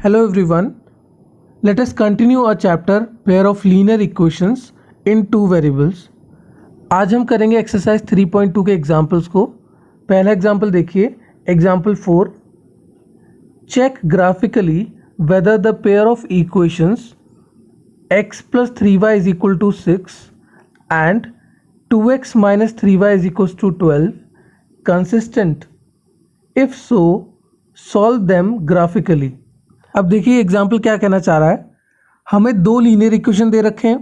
Hello everyone. Let us continue our chapter pair of linear equations in two variables. आज हम करेंगे exercise 3.2 के examples को. पहला एग्जाम्पल देखिए, example 4. Check graphically whether the pair of equations x plus 3y is equal to 6 and 2x minus 3y is equals to 12 consistent. If so, solve them graphically. अब देखिए example क्या कहना चाह रहा है. हमें दो लीनियर इक्वेशन दे रखे हैं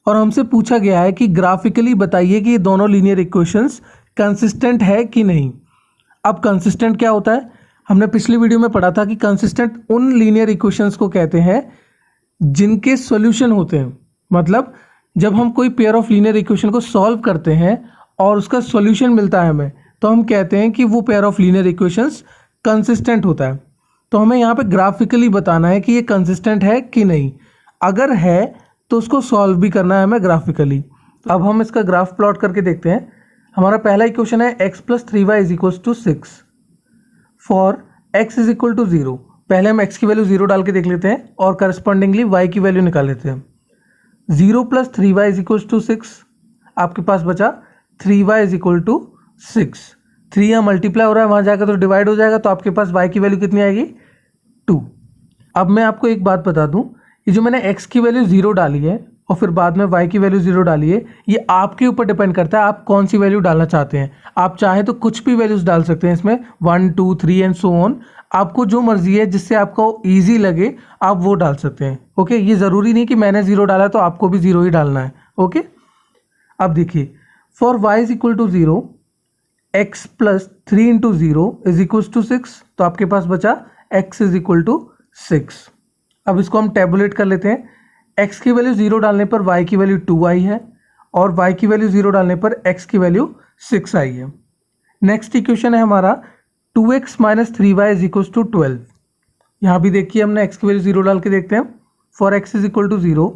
और हमसे पूछा गया है कि ग्राफिकली बताइए कि ये दोनों लीनियर इक्वेशंस कंसिस्टेंट है कि नहीं. अब कंसिस्टेंट क्या होता है, हमने पिछली वीडियो में पढ़ा था कि कंसिस्टेंट उन लीनियर इक्वेशंस को कहते हैं जिनके सॉल्यूशन होते हैं. मतलब जब हम कोई पेयर ऑफ लीनियर इक्वेशन को सॉल्व करते हैं और उसका सॉल्यूशन मिलता है हमें, तो हम कहते हैं कि वो pair of linear equations consistent होता है. तो हमें यहाँ पे ग्राफिकली बताना है कि ये कंसिस्टेंट है कि नहीं. अगर है तो उसको सॉल्व भी करना है हमें ग्राफिकली. अब हम इसका ग्राफ प्लॉट करके देखते हैं. हमारा पहला इक्वेशन है x plus 3y is equal to 6 for x is equal to 0. पहले हम x की वैल्यू 0 डाल के देख लेते हैं और करस्पॉन्डिंगली y की वैल्यू निकाल लेते हैं. 0 plus 3y is equal to 6. आपके पास बचा 3y इज इक्वल टू 6. 3 यहाँ मल्टीप्लाई हो रहा है, वहाँ जाकर तो डिवाइड हो जाएगा, तो आपके पास y की वैल्यू कितनी आएगी 2. अब मैं आपको एक बात बता दूं, ये जो मैंने x की वैल्यू 0 डाली है और फिर बाद में y की वैल्यू 0 डाली है, ये आपके ऊपर डिपेंड करता है आप कौन सी वैल्यू डालना चाहते हैं. आप चाहे तो कुछ भी वैल्यूज डाल सकते हैं इसमें, 1 2 3 एंड सो ऑन. आपको जो मर्जी है, जिससे आपको ईजी लगे आप वो डाल सकते हैं. ओके, ये ज़रूरी नहीं कि मैंने 0 डाला तो आपको भी 0 ही डालना है. ओके, अब देखिए, for y is equal to 0 x plus 3 into 0 is equal to 6. तो आपके पास बचा x इज इक्वल टू 6. अब इसको हम टेबुलेट कर लेते हैं. x की वैल्यू 0 डालने पर y की वैल्यू 2 आई है और y की वैल्यू 0 डालने पर x की वैल्यू 6 आई है. नेक्स्ट इक्वेशन है हमारा 2x minus 3y is equal to 12. यहाँ भी देखिए हमने x की वैल्यू 0 डाल के देखते हैं. For x is equal to 0,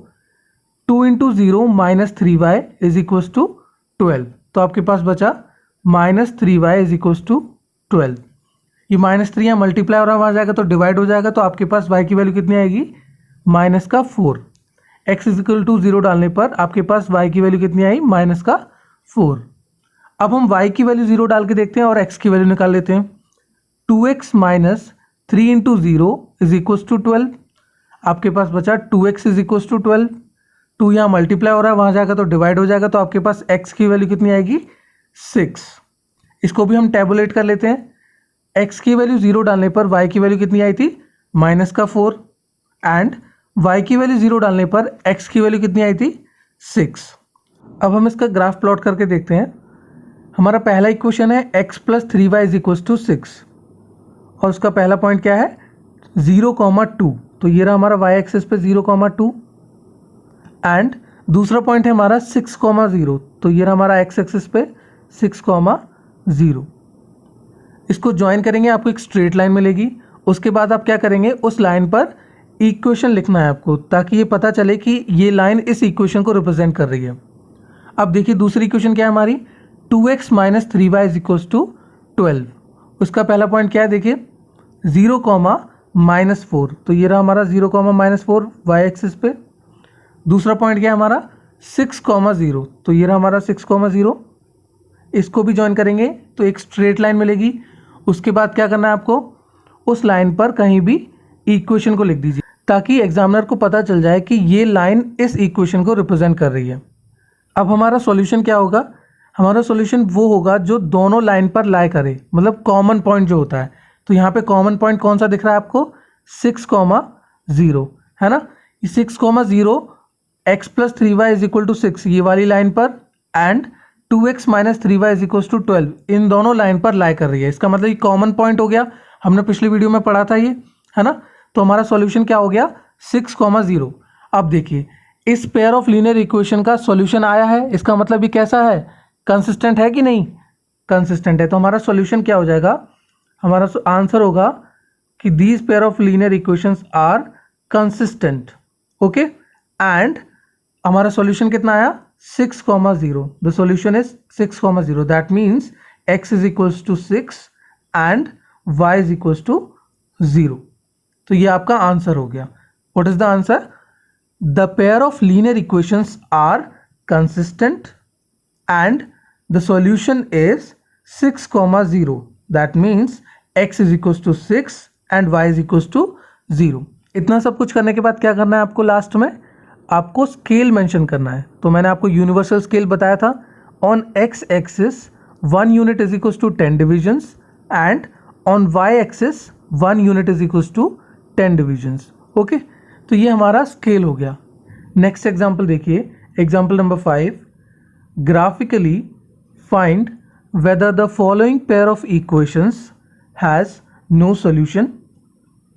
2 into 0 minus 3y is equal to 12. तो आपके पास बचा minus 3y is equal to 12. ये माइनस 3 यहाँ मल्टीप्लाई हो रहा है, वहाँ जाएगा तो डिवाइड हो जाएगा, तो आपके पास y की वैल्यू कितनी आएगी माइनस का 4. x इज इक्वल टू 0 डालने पर आपके पास y की वैल्यू कितनी आई माइनस का 4. अब हम y की वैल्यू 0 डाल के देखते हैं और x की वैल्यू निकाल लेते हैं. 2x minus 3 into 0 is equal to 12. आपके पास बचा 2x इज इक्वल टू 12. 2 यहाँ मल्टीप्लाई हो रहा है, वहाँ जाएगा तो डिवाइड हो जाएगा, तो आपके पास x की वैल्यू कितनी आएगी 6. इसको भी हम टेबुलेट कर लेते हैं. x की वैल्यू 0 डालने पर y की वैल्यू कितनी आई थी माइनस का 4 एंड y की वैल्यू 0 डालने पर x की वैल्यू कितनी आई थी 6. अब हम इसका ग्राफ प्लॉट करके देखते हैं. हमारा पहला इक्वेशन है x plus 3y is equal to 6 और उसका पहला पॉइंट क्या है 0,2. तो ये रहा हमारा y एक्सिस पे 0,2 एंड दूसरा पॉइंट है हमारा 6,0. तो ये रहा हमारा x एक्सिस पे 6,0. इसको ज्वाइन करेंगे, आपको एक स्ट्रेट लाइन मिलेगी. उसके बाद आप क्या करेंगे, उस लाइन पर इक्वेशन लिखना है आपको, ताकि ये पता चले कि ये लाइन इस इक्वेशन को रिप्रेजेंट कर रही है. अब देखिए दूसरी इक्वेशन क्या है हमारी 2x minus 3y is equal to 12. उसका पहला पॉइंट क्या है देखिए 0, माइनस 4. तो ये रहा हमारा 0, माइनस 4 y एक्सिस पे. दूसरा पॉइंट क्या है हमारा 6,0. तो ये रहा हमारा 6,0. इसको भी ज्वाइन करेंगे तो एक स्ट्रेट लाइन मिलेगी. उसके बाद क्या करना है आपको, उस लाइन पर कहीं भी इक्वेशन को लिख दीजिए, ताकि एग्जामिनर को पता चल जाए कि ये लाइन इस इक्वेशन को रिप्रेजेंट कर रही है. अब हमारा सॉल्यूशन क्या होगा, हमारा सॉल्यूशन वो होगा जो दोनों लाइन पर लाई करे, मतलब कॉमन पॉइंट जो होता है. तो यहाँ पे कॉमन पॉइंट कौन सा दिख रहा है आपको 6,0 है ना. 6,0 x plus 3y is equal to 6 ये वाली लाइन पर and 2x minus 3y is equal to 12 इन दोनों लाइन पर लाई कर रही है. इसका मतलब ये कॉमन पॉइंट हो गया, हमने पिछली वीडियो में पढ़ा था ये, है ना. तो हमारा सॉल्यूशन क्या हो गया 6,0. अब देखिए इस पेयर ऑफ लीनियर इक्वेशन का सॉल्यूशन आया है, इसका मतलब ये कैसा है कंसिस्टेंट है कि नहीं, कंसिस्टेंट है. तो हमारा सॉल्यूशन क्या हो जाएगा, हमारा आंसर होगा कि these pair of linear equations are consistent. Okay, and हमारा सॉल्यूशन कितना आया 6,0. The solution is 6,0. That means x is equals to 6 and y is equals to 0. तो ये आपका आंसर हो गया। What is the answer? The pair of linear equations are consistent and the solution is 6,0. That means x is equal to 6 and y is equal to 0। इतना सब कुछ करने के बाद क्या करना है आपको? लास्ट में आपको स्केल मेंशन करना है। तो मैंने आपको यूनिवर्सल स्केल बताया था। On x axis 1 unit is equal to 10 divisions and on y axis 1 unit is equal to 10 divisions. Okay, तो ये हमारा स्केल हो गया। नेक्स्ट एग्जाम्पल देखिए, example number 5। Graphically find whether the following pair of equations has no solution,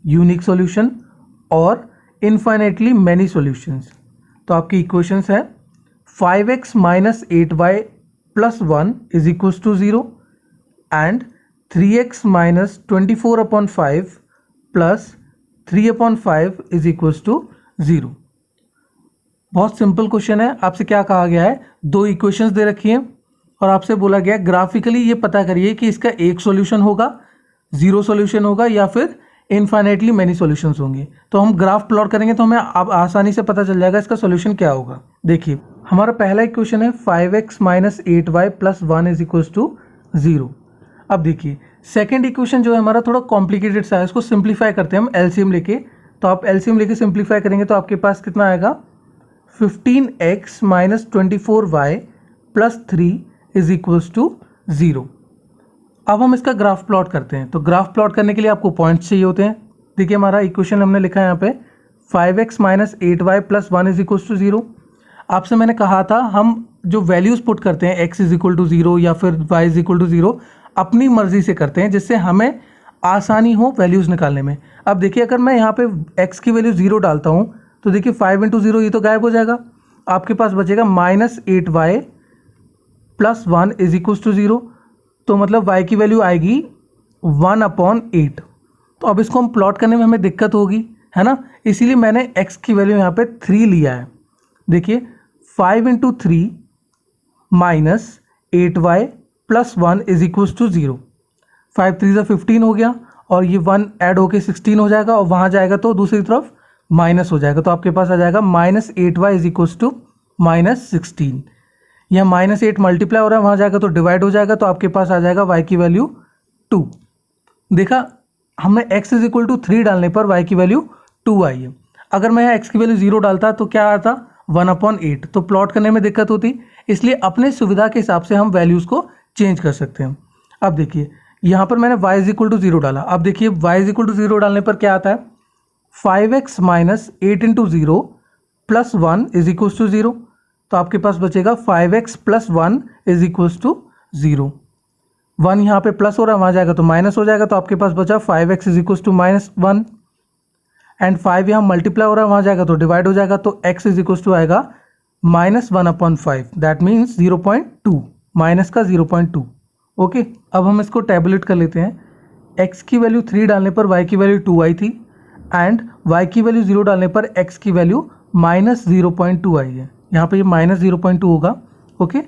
unique solution or infinitely many solutions। तो आपकी equations है 5x minus 8y plus 1 is equals to 0 and 3x minus 24/5 plus 3/5 is equals to 0। बहुत simple question है। आपसे क्या कहा गया है? दो इक्वेशंस दे रखी हैं और आपसे बोला गया ग्राफिकली ये पता करिए कि इसका एक सॉल्यूशन होगा, 0 सॉल्यूशन होगा या फिर इनफाइनाइटली मैनी सॉल्यूशंस होंगे। तो हम ग्राफ प्लॉट करेंगे तो हमें अब आसानी से पता चल जाएगा इसका सॉल्यूशन क्या होगा। देखिए, हमारा पहला इक्वेशन है 5x minus 8y plus 1 is equals to 0। अब देखिए सेकेंड इक्वेशन जो है हमारा थोड़ा कॉम्प्लिकेटेड सा है, इसको सिंप्लीफाई करते हैं हम एलसीएम लेके। तो आप एलसीएम लेके सिंप्लीफाई करेंगे तो आपके पास कितना आएगा? 15x minus 24y plus 3 is equals to 0। अब हम इसका ग्राफ प्लॉट करते हैं। तो ग्राफ प्लॉट करने के लिए आपको पॉइंट्स चाहिए होते हैं। देखिए हमारा इक्वेशन हमने लिखा है यहाँ पे 5x minus 8y plus 1 is equals to 0। आपसे मैंने कहा था हम जो वैल्यूज़ पुट करते हैं x इज इक्वल टू 0 या फिर y इज इक्वल टू 0 अपनी मर्जी से करते हैं, जिससे हमें आसानी हो वैल्यूज़ निकालने में। अब देखिए अगर मैं यहाँ पे x की वैल्यू 0 डालता हूँ तो देखिए 5 × 0 ये तो गायब हो जाएगा। आपके पास बचेगा -8y plus 1 is equals to 0। तो मतलब y की वैल्यू आएगी 1/8। तो अब इसको हम प्लॉट करने में हमें दिक्कत होगी, है ना, इसीलिए मैंने x की वैल्यू यहाँ पे 3 लिया है। देखिए 5 × 3 minus 8y plus 1 is equals to 0। 5 3 15 हो गया और ये 1 ऐड होके 16 हो जाएगा और वहाँ जाएगा तो दूसरी तरफ माइनस हो जाएगा। तो आपके पास आ जाएगा -8y इज इक्वल्स टू -16। यह -8 मल्टीप्लाई हो रहा है, वहाँ जाएगा तो डिवाइड हो जाएगा। तो आपके पास आ जाएगा y की वैल्यू 2। देखा, हमने x इज इक्वल टू 3 डालने पर y की वैल्यू 2 आई है। अगर मैं यहाँ x की वैल्यू 0 डालता तो क्या आता? 1/8। तो प्लॉट करने में दिक्कत होती, इसलिए अपने सुविधा के हिसाब से हम वैल्यूज़ को चेंज कर सकते हैं। अब देखिए यहाँ पर मैंने y इज इक्वल टू 0 डाला। अब देखिए y इज इक्वल टू 0 डालने पर क्या आता है? 5x minus 8 × 0 plus 1 is equals to 0। तो आपके पास बचेगा 5x plus 1 is equals to 0। 1 यहाँ पे प्लस हो रहा है, वहाँ जाएगा तो माइनस हो जाएगा। तो आपके पास बचा 5x is equals to -1 and 5 यहाँ मल्टीप्लाई हो रहा है, वहाँ जाएगा तो डिवाइड हो जाएगा। तो x इज इक्वल्स टू आएगा -1/5। दैट मीन्स 0.2, माइनस का 0.2। ओके, अब हम इसको टैबुलेट कर लेते हैं। x की वैल्यू 3 डालने पर y की वैल्यू 2 आई थी एंड y की वैल्यू 0 डालने पर x की वैल्यू -0.2 आई है। यहाँ पे ये -0.2 होगा। ओके,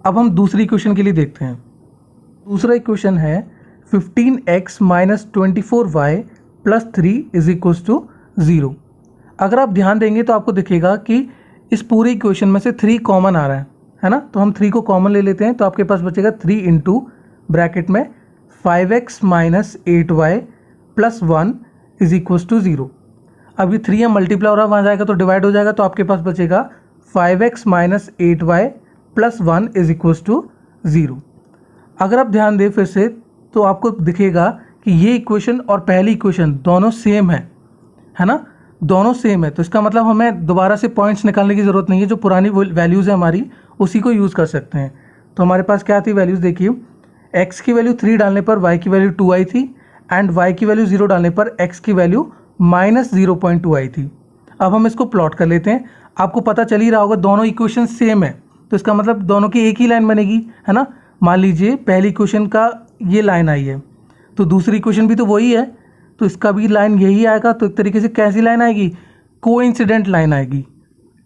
अब हम दूसरी इक्वेशन के लिए देखते हैं। दूसरा इक्वेशन है 15x minus 24y plus 3 is equals to 0। अगर आप ध्यान देंगे तो आपको दिखेगा कि इस पूरी इक्वेशन में से 3 कॉमन आ रहा है ना। तो हम 3 को कॉमन ले लेते हैं। तो आपके पास बचेगा 3 इंटू ब्रैकेट में 5x minus 8y plus 1 is equals to 0। अब ये 3 मल्टीप्लाई हो रहा है, वहाँ जाएगा तो डिवाइड हो जाएगा। तो आपके पास बचेगा 5x minus 8y plus 1 is equals to 0। अगर आप ध्यान दें फिर से तो आपको दिखेगा कि ये इक्वेशन और पहली इक्वेशन दोनों सेम है ना, दोनों सेम है। तो इसका मतलब हमें दोबारा से पॉइंट्स निकालने की ज़रूरत नहीं है। जो पुरानी वैल्यूज़ है हमारी उसी को यूज़ कर सकते हैं। तो हमारे पास क्या थी वैल्यूज़? देखिए x की वैल्यू 3 डालने पर y की वैल्यू 2 आई थी एंड y की वैल्यू 0 डालने पर x की वैल्यू -0.2 आई थी। अब हम इसको प्लॉट कर लेते हैं। आपको पता चल ही रहा होगा दोनों इक्वेशन सेम है, तो इसका मतलब दोनों की एक ही लाइन बनेगी, है ना। मान लीजिए पहली इक्वेशन का ये लाइन आई है तो दूसरी इक्वेशन भी तो वही है, तो इसका भी लाइन यही आएगा। तो एक तरीके से कैसी लाइन आएगी? कोइंसिडेंट लाइन आएगी।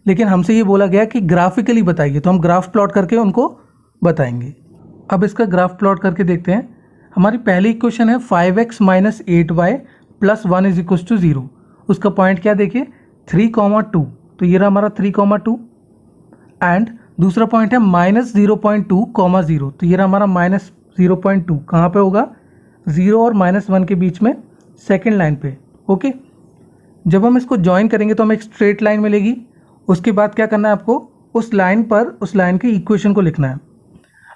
लेकिन हमसे ये बोला गया कि ग्राफिकली बताइए, तो हम ग्राफ प्लॉट करके उनको बताएंगे। अब इसका ग्राफ प्लॉट करके देखते हैं। हमारी पहली इक्वेशन है 5x minus 8y plus 1 is equal to 0। उसका पॉइंट क्या देखिए 3,2, तो ये रहा हमारा 3,2। एंड दूसरा पॉइंट है -0.2, तो ये रहा हमारा -0.2। कहाँ पे होगा 0 और -1 के बीच में सेकेंड लाइन पे। ओके, जब हम इसको ज्वाइन करेंगे तो हमें एक स्ट्रेट लाइन मिलेगी। उसके बाद क्या करना है आपको, उस लाइन पर उस लाइन की इक्वेशन को लिखना है।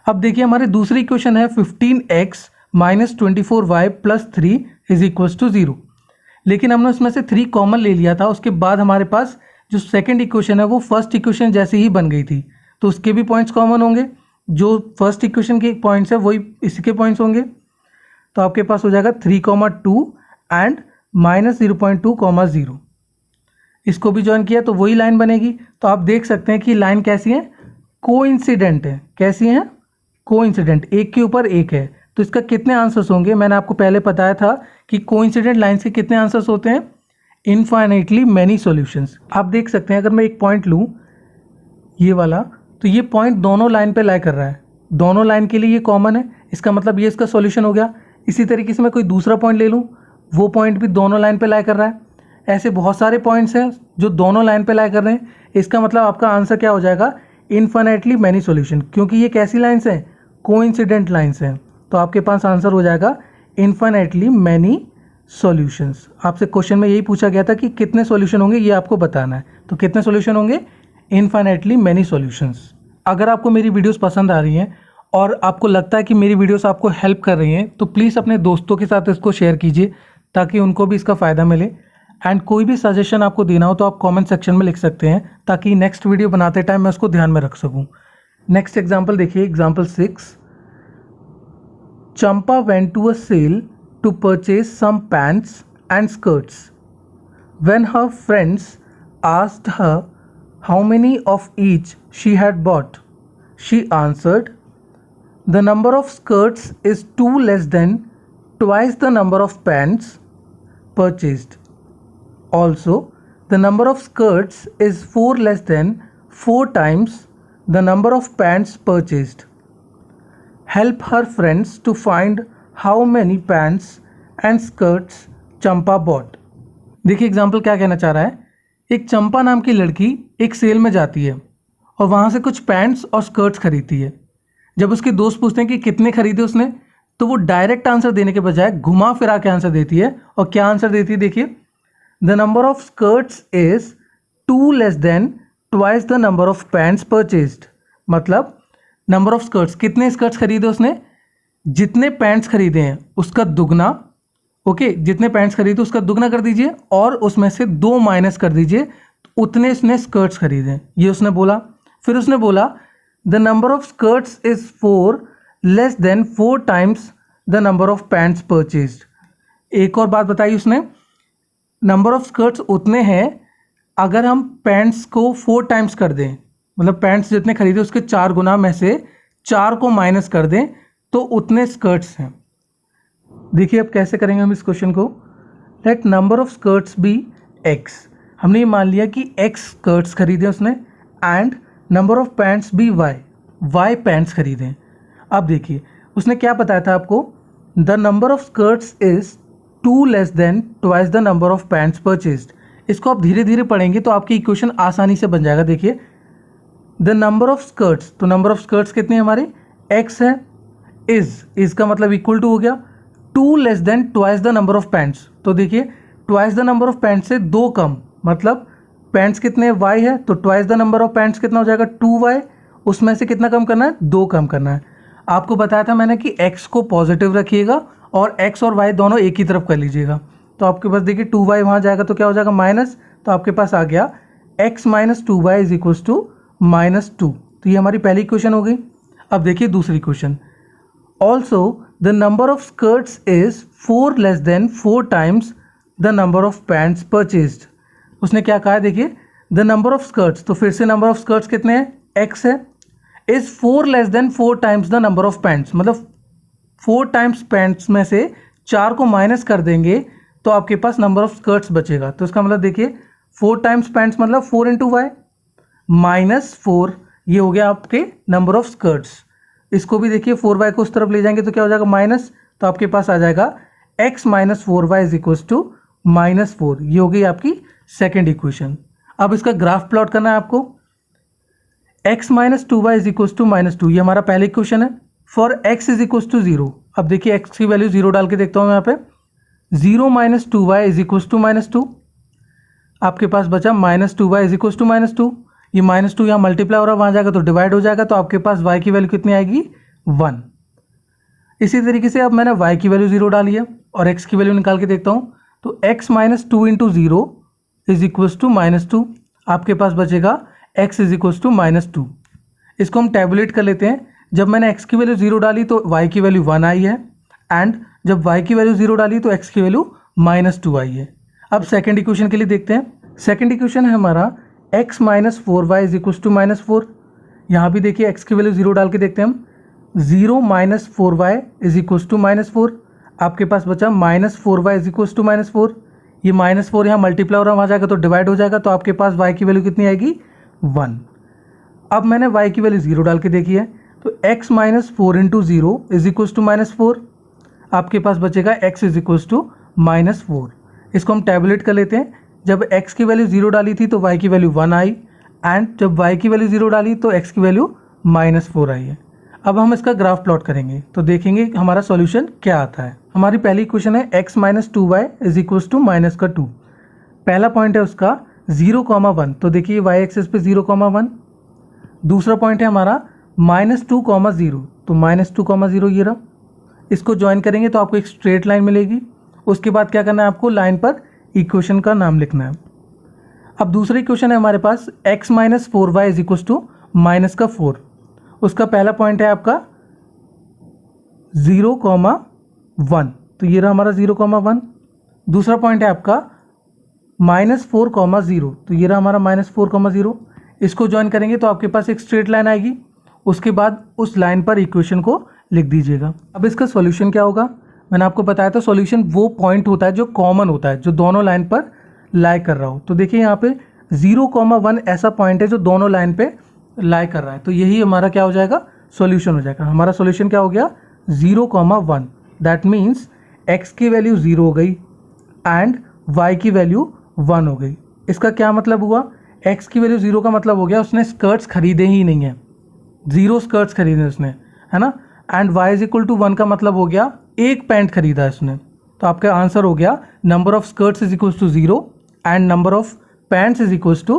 अब देखिए हमारी दूसरी इक्वेशन है 15x - 24y + 3 is equals to 0। लेकिन हमने उसमें से 3 कॉमन ले लिया था। उसके बाद हमारे पास जो सेकंड इक्वेशन है वो फर्स्ट इक्वेशन जैसे ही बन गई थी, तो उसके भी पॉइंट्स कॉमन होंगे। जो फर्स्ट इक्वेशन के पॉइंट्स है वही इसके पॉइंट्स होंगे। तो आपके पास हो जाएगा 3,2 एंड -0.2, 0। इसको भी ज्वाइन किया तो वही लाइन बनेगी। तो आप देख सकते हैं कि लाइन कैसी है, कोइंसिडेंट है। कैसी है, कोइंसिडेंट, एक के ऊपर एक है। तो इसका कितने आंसर्स होंगे, मैंने आपको पहले बताया था कि कोइंसिडेंट लाइन्स के कितने आंसर्स होते हैं, इनफाइनाइटली मैनी सॉल्यूशंस। आप देख सकते हैं अगर मैं एक पॉइंट लूँ ये वाला, तो ये पॉइंट दोनों लाइन पे लाई कर रहा है, दोनों लाइन के लिए ये कॉमन है। इसका मतलब ये इसका सॉल्यूशन हो गया। इसी तरीके से मैं कोई दूसरा पॉइंट ले लूँ, वो पॉइंट भी दोनों लाइन पे लाई कर रहा है। ऐसे बहुत सारे पॉइंट्स हैं जो दोनों लाइन पे लाई कर रहे हैं। इसका मतलब आपका आंसर क्या हो जाएगा, इनफाइनाइटली मैनी सॉल्यूशन, क्योंकि ये कैसी लाइन्स हैं, कोइंसिडेंट लाइन्स हैं। तो आपके पास आंसर हो जाएगा इनफाइनाइटली मैनी सॉल्यूशंस। आपसे क्वेश्चन में यही पूछा गया था कि कितने सॉल्यूशन होंगे, ये आपको बताना है। तो कितने सॉल्यूशन होंगे, इनफाइनाइटली मैनी सॉल्यूशंस। अगर आपको मेरी वीडियोस पसंद आ रही हैं और आपको लगता है कि मेरी वीडियोस आपको हेल्प कर रही हैं, तो प्लीज़ अपने दोस्तों के साथ इसको शेयर कीजिए ताकि उनको भी इसका फ़ायदा मिले। एंड कोई भी सजेशन आपको देना हो तो आप कमेंट सेक्शन में लिख सकते हैं, ताकि नेक्स्ट वीडियो बनाते टाइम मैं उसको ध्यान में रख सकूं। नेक्स्ट एग्जांपल देखिए, example 6। Champa went to a sale to purchase some pants and skirts. When her friends asked her how many of each she had bought, she answered the number of skirts is 2 less than twice the number of pants purchased. Also, the number of skirts is 4 less than 4 times the number of pants purchased. Help her friends to find how many pants and skirts Champa bought. देखिए example क्या कहना चाह रहा है। एक चंपा नाम की लड़की एक सेल में जाती है और वहाँ से कुछ पैंट्स और स्कर्ट्स खरीदती है। जब उसके दोस्त पूछते हैं कि कितने खरीदे उसने, तो वो डायरेक्ट आंसर देने के बजाय घुमा फिरा के आंसर देती है। और क्या आंसर देती है, देखिए, The number of skirts is 2 less than twice the number of pants purchased. मतलब नंबर ऑफ स्कर्ट्स, कितने स्कर्ट्स खरीदे उसने, जितने पैंट्स खरीदे हैं उसका दुगना। ओके, जितने पैंट्स खरीदे उसका दुगना कर दीजिए और उसमें से 2 माइनस कर दीजिए, उतने उसने स्कर्ट्स खरीदे, ये उसने बोला। फिर उसने बोला the number of skirts is 4 less than 4 times the number of pants purchased. एक और बात बताई उसने, नंबर ऑफ स्कर्ट्स उतने हैं अगर हम पैंट्स को 4 टाइम्स कर दें, मतलब पैंट्स जितने खरीदे उसके 4 गुना में से 4 को माइनस कर दें तो उतने स्कर्ट्स हैं। देखिए अब कैसे करेंगे हम इस क्वेश्चन को। Let number of skirts be x। हमने ये मान लिया कि x स्कर्ट्स खरीदे उसने and number of pants be y pants खरीदे। अब देखिए उसने क्या बताया था आपको, the number of skirts is 2 less than twice the number of pants purchased. इसको आप धीरे धीरे पढ़ेंगे तो आपकी इक्वेशन आसानी से बन जाएगा। देखिए द नंबर ऑफ स्कर्ट्स, तो नंबर ऑफ स्कर्ट्स कितने हैं हमारे, x है, इज का मतलब इक्वल टू हो गया 2 less than twice the number of pants. तो देखिए twice the number of pants से 2 कम, मतलब पैंट्स कितने हैं, y है, तो twice the number of pants कितना हो जाएगा 2y। उसमें से कितना कम करना है, 2 कम करना है। आपको बताया था मैंने कि x को पॉजिटिव रखिएगा और x और y दोनों एक ही तरफ कर लीजिएगा। तो आपके पास देखिए 2y वहाँ जाएगा तो क्या हो जाएगा माइनस, तो आपके पास आ गया x - 2y is equals to -2। तो ये हमारी पहली इक्वेशन हो गई। अब देखिए दूसरी equation, also the number of skirts is 4 less than 4 times the number of pants purchased. उसने क्या कहा है, देखिए द नंबर ऑफ स्कर्ट्स, तो फिर से नंबर ऑफ स्कर्ट्स कितने हैं, x है, is 4 less than 4 times the number of pants, मतलब 4 टाइम्स पैंट्स में से 4 को माइनस कर देंगे तो आपके पास नंबर ऑफ स्कर्ट्स बचेगा। तो इसका मतलब देखिए 4 टाइम्स पैंट्स मतलब 4 × y -4, ये हो गया आपके नंबर ऑफ स्कर्ट्स। इसको भी देखिए 4y को उस तरफ ले जाएंगे तो क्या हो जाएगा माइनस, तो आपके पास आ जाएगा x minus 4y is equals to -4। ये हो गई आपकी सेकेंड इक्वेशन। अब इसका ग्राफ प्लॉट करना है आपको। x minus 2y is equals to -2, ये हमारा पहला इक्वेशन है। For x is equals to 0, अब देखिए x की वैल्यू 0 डाल के देखता हूँ यहाँ पे। 0 minus 2y is equals to -2, आपके पास बचा -2y इज इक्वल्स टू -2। ये -2 यहाँ मल्टीप्लाई हो रहा है, वहाँ जाएगा तो डिवाइड हो जाएगा, तो आपके पास y की वैल्यू कितनी आएगी 1। इसी तरीके से अब मैंने y की वैल्यू 0 डाली है और x की वैल्यू निकाल के देखता हूँ, तो x minus 2 into 0 is equals to -2, आपके पास बचेगा x इज इक्वल्स टू -2। इसको हम टैबुलेट कर लेते हैं। जब मैंने x की वैल्यू 0 डाली तो y की वैल्यू 1 आई है, एंड जब y की वैल्यू 0 डाली तो x की वैल्यू -2 आई है। अब सेकेंड इक्वेशन के लिए देखते हैं। सेकेंड इक्वेशन है हमारा x minus 4y is equals to -4। यहाँ भी देखिए x की वैल्यू 0 डाल के देखते हैं हम। 0 minus 4y is equals to -4, आपके पास बचा -4y इज इक्वल्स टू -4। ये -4 यहाँ मल्टीप्लाई हो रहा है, वहाँ जाएगा तो डिवाइड हो जाएगा, तो आपके पास y की वैल्यू कितनी आएगी 1। अब मैंने y की वैल्यू 0 डाल के देखी है, तो x minus 4 into 0 is equals to -4, आपके पास बचेगा x इज इक्वल्स टू -4। इसको हम टैबुलेट कर लेते हैं। जब x की वैल्यू 0 डाली थी तो y की वैल्यू 1 आई, एंड जब y की वैल्यू 0 डाली तो x की वैल्यू -4 आई है। अब हम इसका ग्राफ प्लॉट करेंगे तो देखेंगे हमारा सॉल्यूशन क्या आता है। हमारी पहली इक्वेशन है x minus 2y is equals to -2। पहला पॉइंट है उसका 0,1, तो देखिए y एक्सिस पे 0,1। दूसरा पॉइंट है हमारा -2,0, तो -2,0 ये रहा। इसको ज्वाइन करेंगे तो आपको एक स्ट्रेट लाइन मिलेगी। उसके बाद क्या करना है, आपको लाइन पर इक्वेशन का नाम लिखना है। अब दूसरा इक्वेशन है हमारे पास x minus 4y is equals to -4। उसका पहला पॉइंट है आपका 0,1, तो ये रहा हमारा 0,1। दूसरा पॉइंट है आपका -4,0, तो ये रहा हमारा -4,0। इसको ज्वाइन करेंगे तो आपके पास एक स्ट्रेट लाइन आएगी। उसके बाद उस लाइन पर इक्वेशन को लिख दीजिएगा। अब इसका सॉल्यूशन क्या होगा, मैंने आपको बताया था सॉल्यूशन वो पॉइंट होता है जो कॉमन होता है, जो दोनों लाइन पर लाई कर रहा हो। तो देखिए यहाँ पे 0,1 ऐसा पॉइंट है जो दोनों लाइन पे लाई कर रहा है, तो यही हमारा क्या हो जाएगा, सॉल्यूशन हो जाएगा। हमारा सॉल्यूशन क्या हो गया 0,1। दैट मीन्स x की वैल्यू 0 हो गई एंड y की वैल्यू 1 हो गई। इसका क्या मतलब हुआ, x की वैल्यू 0 का मतलब हो गया उसने स्कर्ट्स खरीदे ही नहीं है, 0 स्कर्ट्स खरीदे उसने, है ना। And y is equal to 1 का मतलब हो गया एक पैंट खरीदा है उसने। तो आपका आंसर हो गया number of skirts is equals to 0 and number of pants is equals to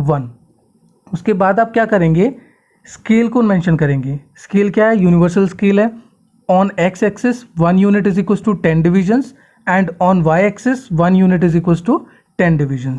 1। उसके बाद आप क्या करेंगे, स्केल को मेंशन करेंगे। स्केल क्या है, यूनिवर्सल स्केल है। On x axis 1 unit is equals to 10 divisions and on y axis 1 unit is equals to 10 divisions.